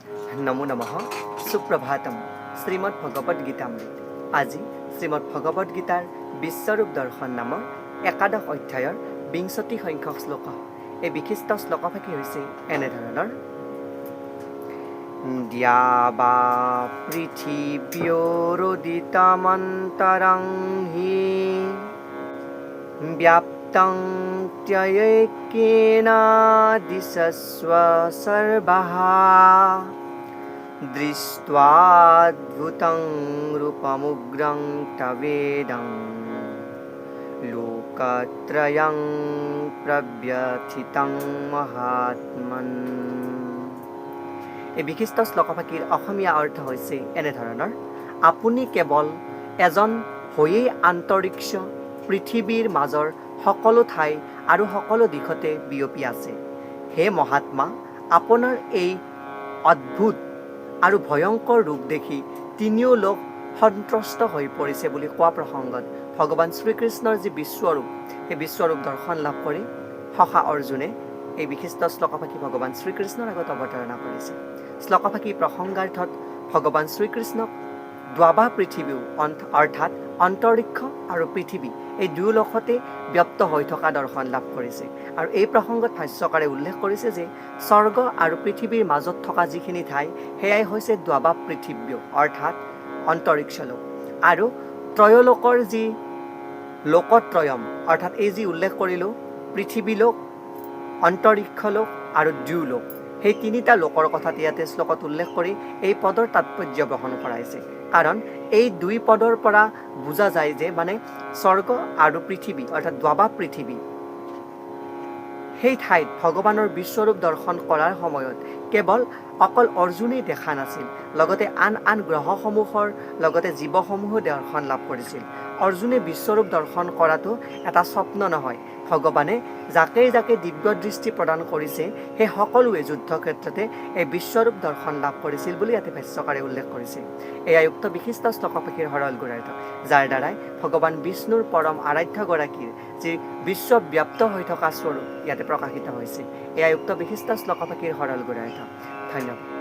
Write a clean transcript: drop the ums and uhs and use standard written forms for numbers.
নমো নমঃ সুপ্ৰভাতম শ্ৰীমদ্ ভগবদ গীতামৃত। আজি শ্ৰীমদ্ ভগবদ গীতাৰ বিশ্বৰূপ দৰ্শন নামৰ একাদশ অধ্যায়ৰ ২০ সংখ্যক শ্লোক। এই বিশিষ্ট শ্লোকফাকি হৈছে এনেধৰণৰ: দ্যাবা পৃথিৱ্যোৰুদিতমন্তৰং হি ব্যাপ্তং ত্যয়েকেন দিশস্ব সৰ্বঃ দৃष्ट्वाद्भुतं रूपमुग्रं तवेदं लोकत्रयं प्रव्यथितं महात्मन्। এই বিশিষ্ট শ্লোকফাকিৰ অসমীয়া অৰ্থ হৈছে এনেধৰণৰ: আপুনি কেৱল এজন হৈয়েই আন্তৰিক্ষ পৃথিৱীৰ মাজৰ সকলো ঠাই আৰু সকলো দিশতে বিয়পি আছে। হে মহাত্মা, আপোনাৰ এই অদ্ভুত আৰু ভয়ংকৰ ৰূপ দেখি তিনিও লোক সন্ত্ৰস্ত হৈ পৰিছে বুলি কোৱা প্ৰসংগত ভগৱান শ্ৰীকৃষ্ণৰ যি বিশ্বৰূপ, সেই বিশ্বৰূপ দৰ্শন লাভ কৰি সখা অৰ্জুনে এই বিশিষ্ট শ্লোকফাকি ভগৱান শ্ৰীকৃষ্ণৰ আগত অৱতাৰণা কৰিছে। শ্লোকফাকি প্ৰসংগাৰ্থত ভগৱান শ্ৰীকৃষ্ণক দ্বাবা পৃথিৱীও অৰ্থাৎ অন্তৰিক্ষ আৰু পৃথিৱী এই দুয়ো লোকতে ব্যপ্ত হৈ থকা দৰ্শন লাভ কৰিছে। আৰু এই প্ৰসংগত ভাষ্যকাৰে উল্লেখ কৰিছে যে স্বৰ্গ আৰু পৃথিৱীৰ মাজত থকা যিখিনি ঠাই সেয়াই হৈছে দ্বাবা পৃথিৱী অৰ্থাৎ অন্তৰিক্ষ লোক। আৰু ত্ৰয়লোকৰ যি লোকত্ৰয়ম অৰ্থাৎ এই যি উল্লেখ কৰিলোঁ পৃথিৱী লোক, অন্তৰিক্ষ লোক আৰু দ্যুলোক, সেই তিনিটা লোকৰ কথা ইয়াতে শ্লোকত উল্লেখ কৰি এই পদৰ তাৎপৰ্য বহন কৰাইছে। কাৰণ এই দুই পদৰ পৰা বুজা যায় যে মানে স্বৰ্গ আৰু পৃথিৱী অৰ্থাৎ দ্বাবা পৃথিৱী সেই ঠাইত ভগৱানৰ বিশ্বৰূপ দৰ্শন কৰাৰ সময়ত কেৱল অকল অৰ্জুনেই দেখা নাছিল, লগতে আন আন গ্ৰহসমূহৰ লগতে জীৱসমূহো দৰ্শন লাভ কৰিছিল। অৰ্জুনে বিশ্বৰূপ দৰ্শন কৰাটো এটা স্বপ্ন নহয়, ভগৱানে যাকে যাকে দিব্য দৃষ্টি প্ৰদান কৰিছে সেই সকলোৱে যুদ্ধক্ষেত্ৰতে এই বিশ্বৰূপ দৰ্শন লাভ কৰিছিল বুলি ইয়াতে ভাষ্যকাৰে উল্লেখ কৰিছে। এয়াই উক্ত বিশিষ্ট শ্লোকফাকিৰ সৰল গুণাৰ্থ, যাৰ দ্বাৰাই ভগৱান বিষ্ণুৰ পৰম আৰাধ্যগৰাকীৰ যি বিশ্বব্যাপ্ত হৈ থকা স্বৰূপ ইয়াতে প্ৰকাশিত হৈছে। এয়াই উক্ত বিশিষ্ট শ্লোকফাকিৰ সৰল গুণাৰ্থ। ধন্যবাদ।